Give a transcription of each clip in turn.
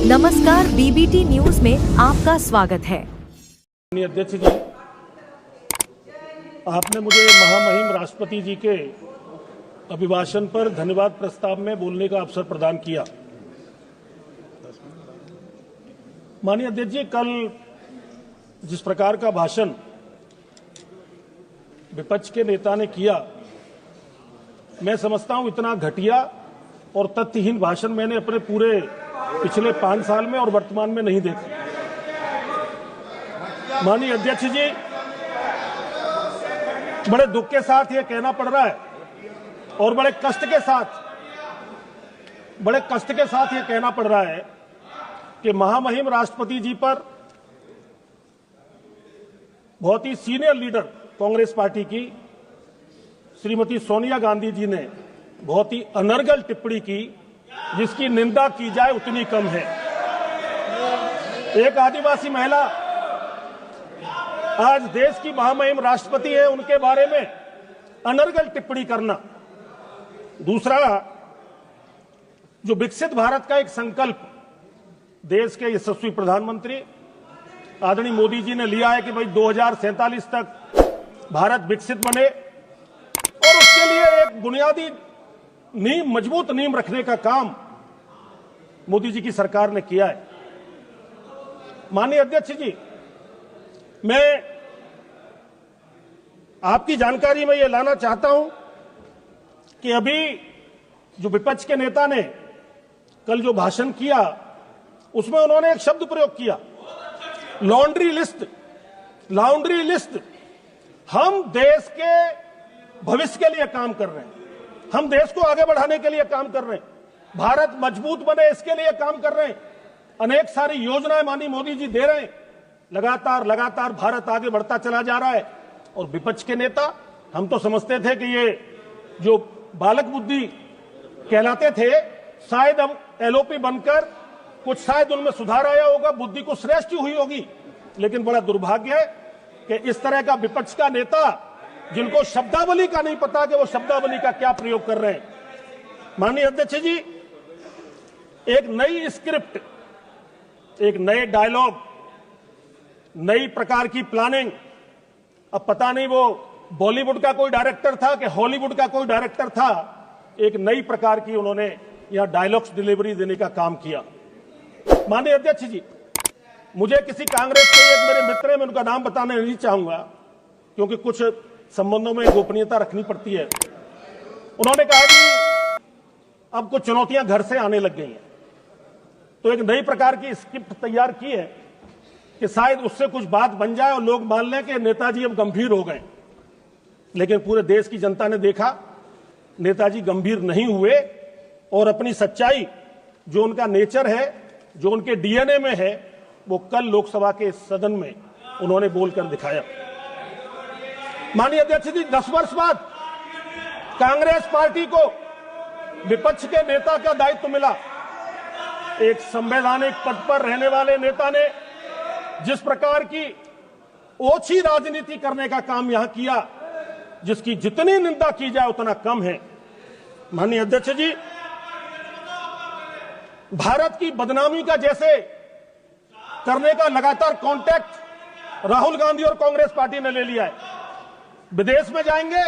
नमस्कार, BBT news में आपका स्वागत है। अध्यक्ष जी, आपने मुझे महामहिम राष्ट्रपति जी के अभिभाषण पर धन्यवाद प्रस्ताव में बोलने का अवसर प्रदान किया। माननीय अध्यक्ष जी, कल जिस प्रकार का भाषण विपक्ष के नेता ने किया, मैं समझता हूं इतना घटिया और तथ्यहीन भाषण मैंने अपने पूरे पिछले 5 साल में और वर्तमान में नहीं देखा। माननीय अध्यक्ष जी, बड़े दुख के साथ यह कहना पड़ रहा है और बड़े कष्ट के साथ यह कहना पड़ रहा है कि महामहिम राष्ट्रपति जी पर बहुत ही सीनियर लीडर कांग्रेस पार्टी की श्रीमती सोनिया गांधी जी ने बहुत ही अनर्गल टिप्पणी की, जिसकी निंदा की जाए उतनी कम है। एक आदिवासी महिला आज देश की महामहिम राष्ट्रपति है, उनके बारे में अनर्गल टिप्पणी करना। दूसरा, जो विकसित भारत का एक संकल्प देश के यशस्वी प्रधानमंत्री आदरणीय मोदी जी ने लिया है कि भाई 2047 तक भारत विकसित बने, और उसके लिए एक बुनियादी नींव, मजबूत नींव रखने का काम मोदी जी की सरकार ने किया है। माननीय अध्यक्ष जी, मैं आपकी जानकारी में यह लाना चाहता हूं कि अभी जो विपक्ष के नेता ने कल जो भाषण किया, उसमें उन्होंने एक शब्द प्रयोग किया, लॉन्ड्री लिस्ट। हम देश के भविष्य के लिए काम कर रहे हैं, हम देश को आगे बढ़ाने के लिए काम कर रहे हैं, भारत मजबूत बने इसके लिए काम कर रहे हैं। अनेक सारी योजनाएं माननीय मोदी जी दे रहे हैं, लगातार भारत आगे बढ़ता चला जा रहा है। और विपक्ष के नेता, हम तो समझते थे कि ये जो बालक बुद्धि कहलाते थे, शायद अब एलओपी बनकर कुछ शायद उनमें सुधार आया होगा, बुद्धि को श्रेष्ठ हुई होगी। लेकिन बड़ा दुर्भाग्य है कि इस तरह का विपक्ष का नेता, जिनको शब्दावली का नहीं पता कि वो शब्दावली का क्या प्रयोग कर रहे हैं। माननीय अध्यक्ष जी, एक नई स्क्रिप्ट, एक नए डायलॉग, नई प्रकार की प्लानिंग, अब पता नहीं वो बॉलीवुड का कोई डायरेक्टर था कि हॉलीवुड का कोई डायरेक्टर था, एक नई प्रकार की उन्होंने यहां डायलॉग्स डिलीवरी देने का काम किया। माननीय अध्यक्ष जी, मुझे किसी कांग्रेस के एक मेरे मित्र हैं, मैं उनका नाम बताना नहीं चाहूंगा क्योंकि कुछ संबंधों में गोपनीयता रखनी पड़ती है। उन्होंने कहा कि अब कुछ चुनौतियां घर से आने लग गई हैं, तो एक नई प्रकार की स्क्रिप्ट तैयार की है कि शायद उससे कुछ बात बन जाए और लोग मान लें कि नेताजी अब गंभीर हो गए। लेकिन पूरे देश की जनता ने देखा, नेताजी गंभीर नहीं हुए और अपनी सच्चाई, जो उनका नेचर है, जो उनके डीएनए में है, वो कल लोकसभा के सदन में उन्होंने बोलकर दिखाया। माननीय अध्यक्ष जी, 10 वर्ष बाद कांग्रेस पार्टी को विपक्ष के नेता का दायित्व मिला। एक संवैधानिक पद पर रहने वाले नेता ने जिस प्रकार की ओछी राजनीति करने का काम यहां किया, जिसकी जितनी निंदा की जाए उतना कम है। माननीय अध्यक्ष जी, भारत की बदनामी का जैसे करने का लगातार कॉन्टैक्ट राहुल गांधी और कांग्रेस पार्टी ने ले लिया है। विदेश में जाएंगे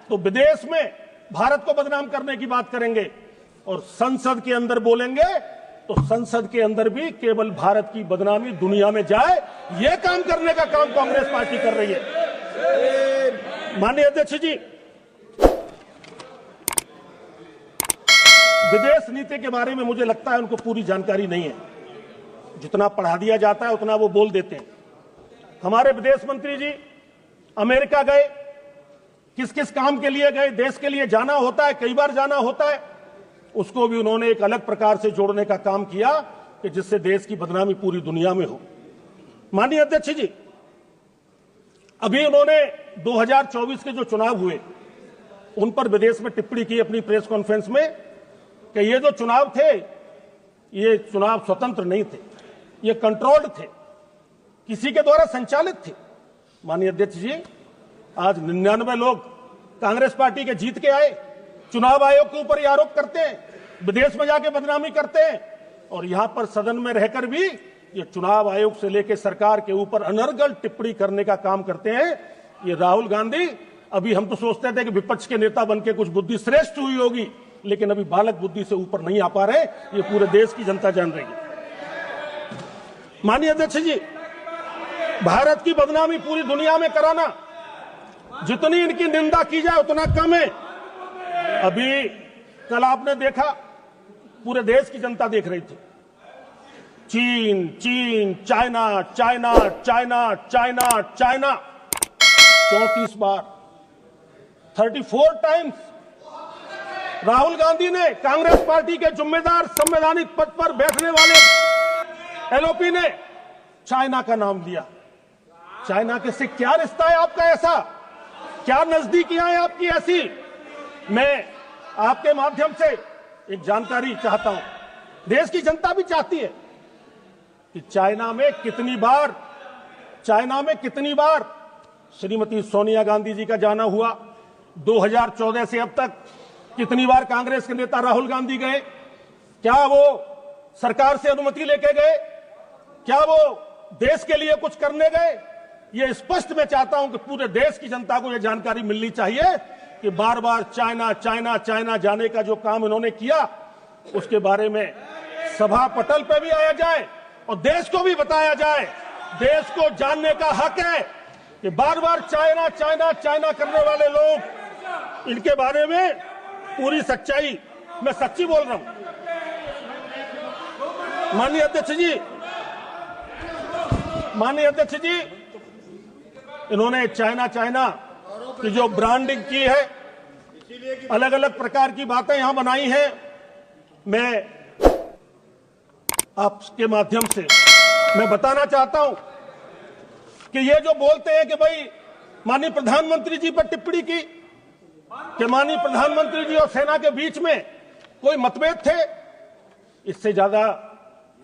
तो विदेश में भारत को बदनाम करने की बात करेंगे, और संसद के अंदर बोलेंगे तो संसद के अंदर भी केवल भारत की बदनामी दुनिया में जाए, यह काम करने का काम कांग्रेस पार्टी कर रही है। माननीय अध्यक्ष जी, विदेश नीति के बारे में मुझे लगता है उनको पूरी जानकारी नहीं है। जितना पढ़ा दिया जाता है उतना वो बोल देते हैं। हमारे विदेश मंत्री जी अमेरिका गए, किस किस काम के लिए गए, देश के लिए जाना होता है, कई बार जाना होता है, उसको भी उन्होंने एक अलग प्रकार से जोड़ने का काम किया कि जिससे देश की बदनामी पूरी दुनिया में हो। माननीय अध्यक्ष जी, अभी उन्होंने 2024 के जो चुनाव हुए उन पर विदेश में टिप्पणी की अपनी प्रेस कॉन्फ्रेंस में कि ये जो चुनाव थे, ये चुनाव स्वतंत्र नहीं थे, ये कंट्रोल्ड थे, किसी के द्वारा संचालित थे। माननीय अध्यक्ष जी, आज 99 लोग कांग्रेस पार्टी के जीत के आए, चुनाव आयोग के ऊपर ये आरोप करते हैं, विदेश में जाके बदनामी करते हैं और यहां पर सदन में रहकर भी ये चुनाव आयोग से लेकर सरकार के ऊपर अनर्गल टिप्पणी करने का काम करते हैं। ये राहुल गांधी, अभी हम तो सोचते थे कि विपक्ष के नेता बनके कुछ बुद्धि श्रेष्ठ हुई होगी, लेकिन अभी बालक बुद्धि से ऊपर नहीं आ पा रहे। ये पूरे देश की जनता जान रही है। माननीय अध्यक्ष जी, भारत की बदनामी पूरी दुनिया में कराना, जितनी इनकी निंदा की जाए उतना कम है। अभी कल आपने देखा, पूरे देश की जनता देख रही थी, चीन चीन China China China China China 34 बार, 34 टाइम्स राहुल गांधी ने, कांग्रेस पार्टी के जिम्मेदार संवैधानिक पद पर बैठने वाले एलओपी ने चाइना का नाम लिया। चाइना के से क्या रिश्ता है आपका ऐसा? क्या नजदीकियां हैं आपकी ऐसी? मैं आपके माध्यम से एक जानकारी चाहता हूं, देश की जनता भी चाहती है कि चाइना में कितनी बार श्रीमती सोनिया गांधी जी का जाना हुआ। 2014 से अब तक कितनी बार कांग्रेस के नेता राहुल गांधी गए? क्या वो सरकार से अनुमति लेके गए? क्या वो देश के लिए कुछ करने गए? ये स्पष्ट मैं चाहता हूं कि पूरे देश की जनता को यह जानकारी मिलनी चाहिए कि बार बार चाइना चाइना चाइना जाने का जो काम इन्होंने किया, उसके बारे में सभा पटल पे भी आया जाए और देश को भी बताया जाए। देश को जानने का हक है कि बार बार चाइना चाइना चाइना करने वाले लोग, इनके बारे में पूरी सच्चाई, मैं सच्ची बोल रहा हूं। माननीय अध्यक्ष जी, इन्होंने चाइना चाइना की जो ब्रांडिंग की है, अलग अलग प्रकार की बातें यहां बनाई हैं। मैं आपके माध्यम से मैं बताना चाहता हूं कि ये जो बोलते हैं कि भाई माननीय प्रधानमंत्री जी पर टिप्पणी की, कि माननीय प्रधानमंत्री जी और सेना के बीच में कोई मतभेद थे, इससे ज्यादा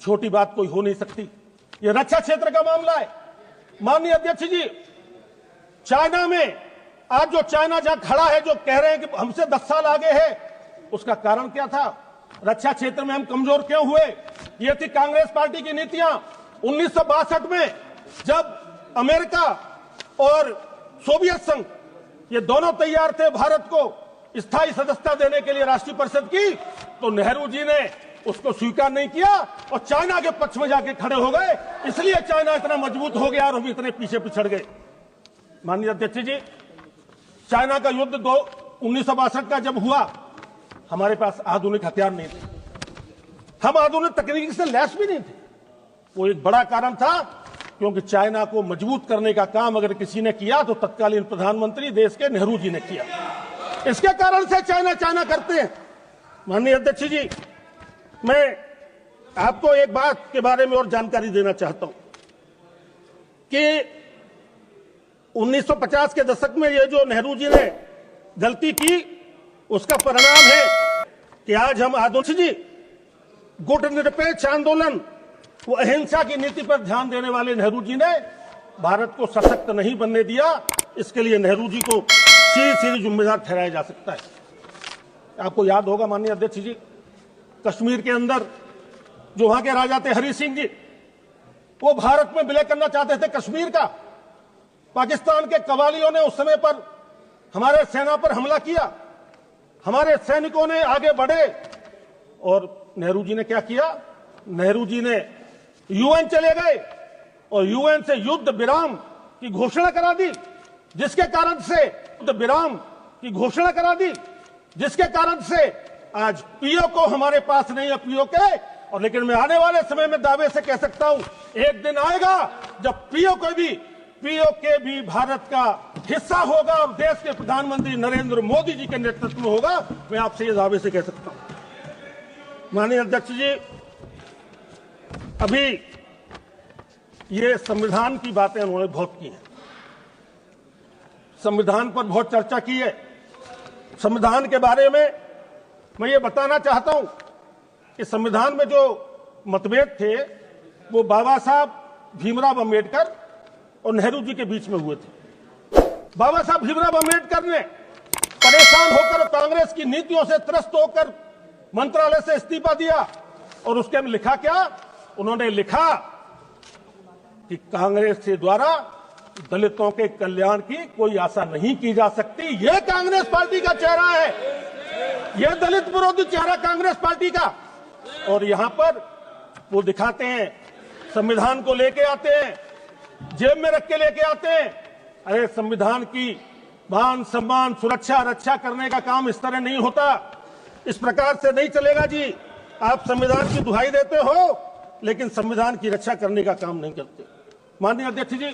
छोटी बात कोई हो नहीं सकती। ये रक्षा क्षेत्र का मामला है। माननीय अध्यक्ष जी, चाइना में आज जो चाइना जहां खड़ा है, जो कह रहे हैं कि हमसे 10 साल आगे है, उसका कारण क्या था? रक्षा क्षेत्र में हम कमजोर क्यों हुए? ये थी कांग्रेस पार्टी की नीतियां। 1962 में जब अमेरिका और सोवियत संघ ये दोनों तैयार थे भारत को स्थायी सदस्यता देने के लिए राष्ट्रीय परिषद की, तो नेहरू जी ने उसको स्वीकार नहीं किया और चाइना के पक्ष में जाके खड़े हो गए। इसलिए चाइना इतना मजबूत हो गया और हम इतने पीछे पिछड़ गए। माननीय अध्यक्ष जी, चाइना का युद्ध 1962 का जब हुआ, हमारे पास आधुनिक हथियार नहीं थे, हम आधुनिक तकनीक से लैस भी नहीं थे। वो एक बड़ा कारण था, क्योंकि चाइना को मजबूत करने का काम अगर किसी ने किया तो तत्कालीन प्रधानमंत्री देश के नेहरू जी ने किया। इसके कारण से चाइना चाइना करते हैं। माननीय अध्यक्ष जी, मैं आपको एक बात के बारे में और जानकारी देना चाहता हूं कि 1950 के दशक में ये जो नेहरू जी ने गलती की, उसका परिणाम है कि आज हम आधुनिक जी, गुटनिरपेक्ष आंदोलन, वो अहिंसा की नीति पर ध्यान देने वाले नेहरू जी ने भारत को सशक्त नहीं बनने दिया। इसके लिए नेहरू जी को सीधी जिम्मेदार ठहराया जा सकता है। आपको याद होगा माननीय अध्यक्ष जी, कश्मीर के अंदर जो वहां के राजा थे हरि सिंह जी, वो भारत में विलय करना चाहते थे कश्मीर का। पाकिस्तान के कवालियों ने उस समय पर हमारे सेना पर हमला किया, हमारे सैनिकों ने आगे बढ़े और नेहरू जी ने क्या किया? नेहरू जी ने यूएन चले गए और यूएन से युद्ध विराम की घोषणा करा दी, जिसके कारण से युद्ध विराम की घोषणा करा दी, जिसके कारण से आज पीओके हमारे पास नहीं है, पीओके। और लेकिन मैं आने वाले समय में दावे से कह सकता हूं, एक दिन आएगा जब पीओके भी भारत का हिस्सा होगा और देश के प्रधानमंत्री नरेंद्र मोदी जी के नेतृत्व में होगा। मैं आपसे ये दावे से कह सकता हूं। माननीय अध्यक्ष जी, अभी ये संविधान की बातें उन्होंने बहुत की हैं, संविधान पर बहुत चर्चा की है। संविधान के बारे में मैं ये बताना चाहता हूं कि संविधान में जो मतभेद थे वो बाबा साहब भीमराव अंबेडकर और नेहरू जी के बीच में हुए थे। बाबा साहब भीमराव अंबेडकर ने परेशान होकर कांग्रेस की नीतियों से त्रस्त होकर मंत्रालय से इस्तीफा दिया और उसके में लिखा क्या? उन्होंने लिखा कि कांग्रेस के द्वारा दलितों के कल्याण की कोई आशा नहीं की जा सकती। यह कांग्रेस पार्टी का चेहरा है, यह दलित विरोधी चेहरा कांग्रेस पार्टी का। और यहां पर वो दिखाते हैं, संविधान को लेके आते हैं, जेब में रख के लेके आते हैं। अरे संविधान की मान सम्मान सुरक्षा रक्षा करने का काम इस तरह नहीं होता, इस प्रकार से नहीं चलेगा जी। आप संविधान की दुहाई देते हो लेकिन संविधान की रक्षा करने का काम नहीं करते। माननीय अध्यक्ष जी,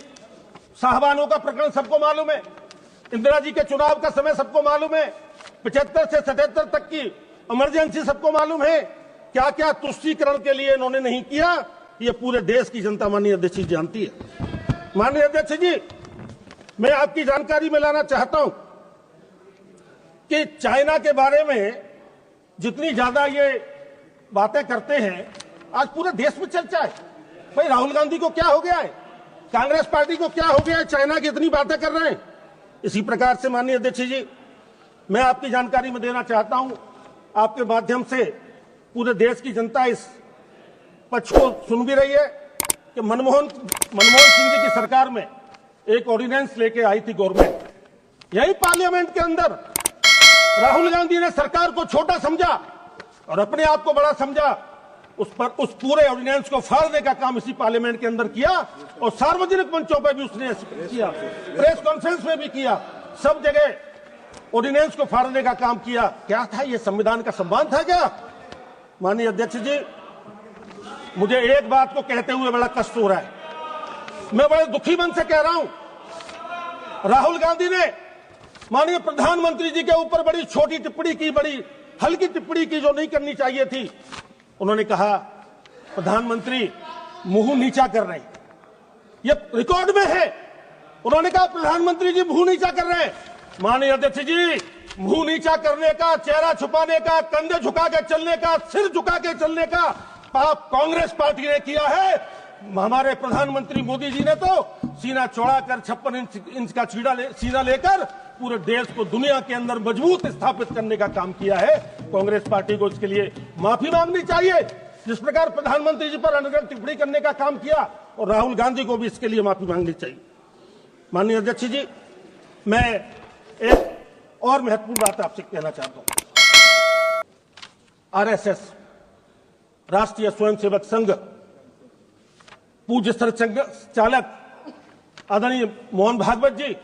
साहबानों का प्रकरण सबको मालूम है, इंदिरा जी के चुनाव का समय सबको मालूम है, 75 से 77 तक की इमरजेंसी सबको मालूम है। क्या क्या तुष्टीकरण के लिए इन्होंने नहीं किया, ये पूरे देश की जनता माननीय अध्यक्ष जी जानती है। माननीय अध्यक्ष जी, मैं आपकी जानकारी में लाना चाहता हूं कि चाइना के बारे में जितनी ज्यादा ये बातें करते हैं, आज पूरे देश में चर्चा है। भाई राहुल गांधी को क्या हो गया है, कांग्रेस पार्टी को क्या हो गया है, चाइना की इतनी बातें कर रहे हैं। इसी प्रकार से माननीय अध्यक्ष जी, मैं आपकी जानकारी में देना चाहता हूं, आपके माध्यम से पूरे देश की जनता इस पक्ष को सुन भी रही है कि मनमोहन सिंह जी की सरकार में एक ऑर्डिनेंस लेके आई थी गवर्नमेंट, यही पार्लियामेंट के अंदर राहुल गांधी ने सरकार को छोटा समझा और अपने आप को बड़ा समझा। उस पूरे ऑर्डिनेंस को फाड़ने का काम इसी पार्लियामेंट के अंदर किया और सार्वजनिक मंचों पर भी उसने किया, प्रेस कॉन्फ्रेंस में भी किया, सब जगह ऑर्डिनेंस को फाड़ने का काम किया। क्या था ये, संविधान का सम्मान था क्या? माननीय अध्यक्ष जी, मुझे एक बात को कहते हुए बड़ा कष्ट हो रहा है, मैं बड़े दुखी मन से कह रहा हूं। राहुल गांधी ने माननीय प्रधानमंत्री जी के ऊपर बड़ी छोटी टिप्पणी की, बड़ी हल्की टिप्पणी की जो नहीं करनी चाहिए थी। उन्होंने कहा प्रधानमंत्री मुंह नीचा कर रहे हैं, ये रिकॉर्ड में है। उन्होंने कहा प्रधानमंत्री जी मुंह नीचा कर रहे हैं। माननीय अध्यक्ष जी, मुंह नीचा करने का, चेहरा छुपाने का, कंधे झुका के चलने का, सिर झुका के चलने का पाप कांग्रेस पार्टी ने किया है। हमारे प्रधानमंत्री मोदी जी ने तो सीना चौड़ा कर 56 इंच का सीना लेकर पूरे देश को दुनिया के अंदर मजबूत स्थापित करने का काम किया है। कांग्रेस पार्टी को इसके लिए माफी मांगनी चाहिए, जिस प्रकार प्रधानमंत्री जी पर अनर्गल टिप्पणी करने का काम किया, और राहुल गांधी को भी इसके लिए माफी मांगनी चाहिए। माननीय अध्यक्ष जी, मैं एक और महत्वपूर्ण बात आपसे कहना चाहता हूं। आरएसएस, राष्ट्रीय स्वयंसेवक संघ, पूज्य संचालक आदरणीय मोहन भागवत जी,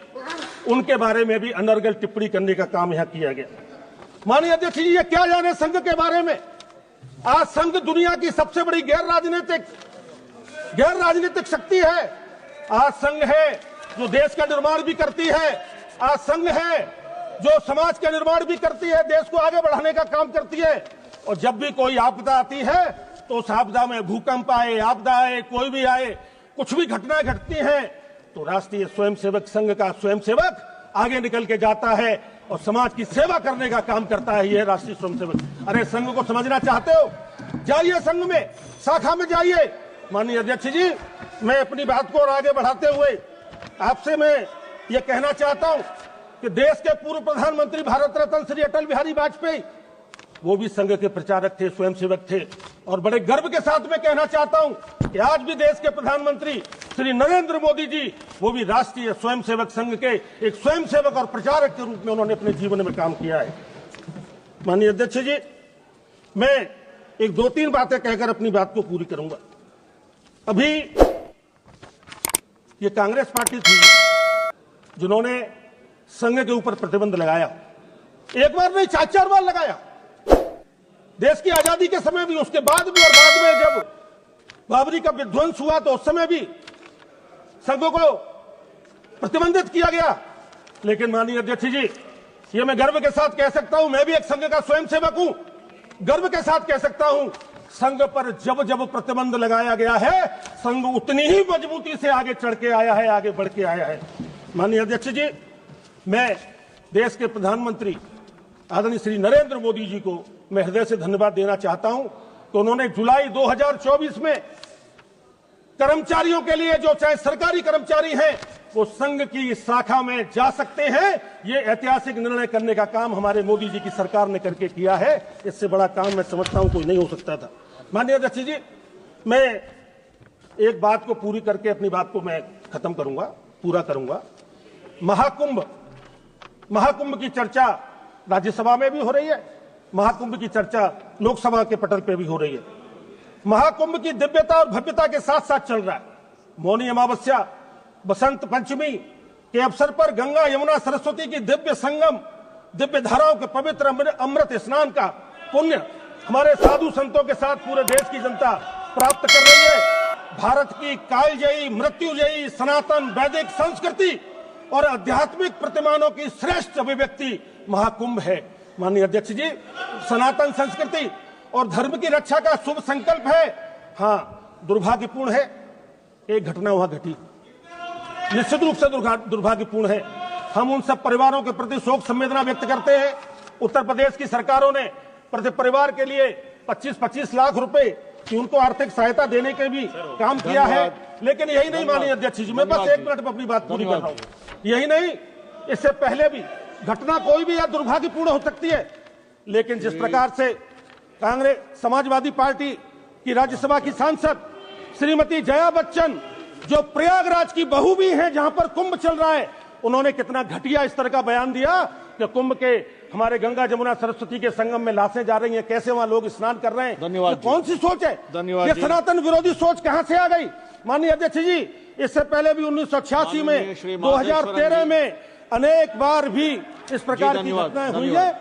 उनके बारे में भी अनर्गल टिप्पणी करने का काम यहां किया गया। माननीय अध्यक्ष जी, ये क्या जाने संघ के बारे में। आज संघ दुनिया की सबसे बड़ी गैर राजनीतिक शक्ति है। आज संघ है जो देश का निर्माण भी करती है, आज संघ है जो समाज का निर्माण भी करती है, देश को आगे बढ़ाने का काम करती है। और जब भी कोई आपदा आती है तो उस आपदा में भूकंप आए, आपदा आए, कोई भी आए, कुछ भी घटनाएं घटती हैं, तो राष्ट्रीय स्वयंसेवक संघ का स्वयंसेवक आगे निकल के जाता है और समाज की सेवा करने का काम करता है। यह राष्ट्रीय स्वयंसेवक। अरे संघ को समझना चाहते हो, जाइए संघ में, शाखा में जाइए। माननीय अध्यक्ष जी, मैं अपनी बात को और आगे बढ़ाते हुए आपसे मैं ये कहना चाहता हूं कि देश के पूर्व प्रधानमंत्री भारत रत्न श्री अटल बिहारी वाजपेयी, वो भी संघ के प्रचारक थे, स्वयंसेवक थे। और बड़े गर्व के साथ मैं कहना चाहता हूं कि आज भी देश के प्रधानमंत्री श्री नरेंद्र मोदी जी, वो भी राष्ट्रीय स्वयंसेवक संघ के एक स्वयंसेवक और प्रचारक के रूप में उन्होंने अपने जीवन में काम किया है। माननीय अध्यक्ष जी, मैं एक 2-3 बातें कहकर अपनी बात को पूरी करूंगा। अभी ये कांग्रेस पार्टी थी जिन्होंने संघ के ऊपर प्रतिबंध लगाया, एक बार नहीं 4-4 बार लगाया। देश की आजादी के समय भी, उसके बाद भी, और बाद में जब बाबरी का विध्वंस हुआ तो उस समय भी संघ को प्रतिबंधित किया गया। लेकिन माननीय अध्यक्ष जी, ये मैं गर्व के साथ कह सकता हूं, मैं भी एक संघ का स्वयंसेवक हूं, गर्व के साथ कह सकता हूं, संघ पर जब जब प्रतिबंध लगाया गया है, संघ उतनी ही मजबूती से आगे चढ़ के आया है, आगे बढ़ के आया है। माननीय अध्यक्ष जी, मैं देश के प्रधानमंत्री आदरणीय श्री नरेंद्र मोदी जी को मैं हृदय से धन्यवाद देना चाहता हूं कि उन्होंने जुलाई 2024 में कर्मचारियों के लिए, जो चाहे सरकारी कर्मचारी हैं, वो संघ की शाखा में जा सकते हैं। ये ऐतिहासिक निर्णय करने का काम हमारे मोदी जी की सरकार ने करके किया है। इससे बड़ा काम मैं समझता हूं कोई नहीं हो सकता था। माननीय अध्यक्ष जी, मैं एक बात को पूरी करके अपनी बात को मैं खत्म करूंगा, पूरा करूंगा। महाकुंभ की चर्चा राज्यसभा में भी हो रही है, महाकुंभ की चर्चा लोकसभा के पटल पे भी हो रही है। महाकुंभ की दिव्यता और भव्यता के साथ साथ चल रहा है। मौनी अमावस्या, बसंत पंचमी के अवसर पर गंगा यमुना सरस्वती की दिव्य संगम, दिव्य धाराओं के पवित्र अमृत स्नान का पुण्य हमारे साधु संतों के साथ पूरे देश की जनता प्राप्त कर रही है। भारत की कालजयी, मृत्युजयी, सनातन वैदिक संस्कृति और आध्यात्मिक प्रतिमानों की श्रेष्ठ अभिव्यक्ति महाकुंभ है। माननीय अध्यक्ष जी, सनातन संस्कृति और धर्म की रक्षा का शुभ संकल्प है। हाँ, दुर्भाग्यपूर्ण है एक घटना वहां घटी, निश्चित रूप से दुर्भाग्यपूर्ण है। हम उन सब परिवारों के प्रति शोक संवेदना व्यक्त करते हैं। उत्तर प्रदेश की सरकारों ने प्रति परिवार के लिए 25-25 लाख रुपए की उनको आर्थिक सहायता देने के भी काम किया है। लेकिन यही नहीं माननीय अध्यक्ष जी, मैं बस 1 मिनट में अपनी बात पूरी कर रहा हूं। यही नहीं, इससे पहले भी घटना कोई भी या दुर्भाग्यपूर्ण हो सकती है, लेकिन जिस प्रकार से कांग्रेस समाजवादी पार्टी की राज्यसभा की सांसद श्रीमती जया बच्चन, जो प्रयागराज की बहू भी हैं जहां पर कुंभ चल रहा है, उन्होंने कितना घटिया इस तरह का बयान दिया कि कुंभ के हमारे गंगा जमुना सरस्वती के संगम में लाशें जा रही हैं, कैसे वहां लोग स्नान कर रहे हैं। धन्यवाद। कौन सी सोच है? धन्यवाद। ये सनातन विरोधी सोच कहां से आ गई? माननीय अध्यक्ष जी, इससे पहले भी 1986 में, 2013 में अनेक बार भी इस प्रकार की घटनाएं हुई है।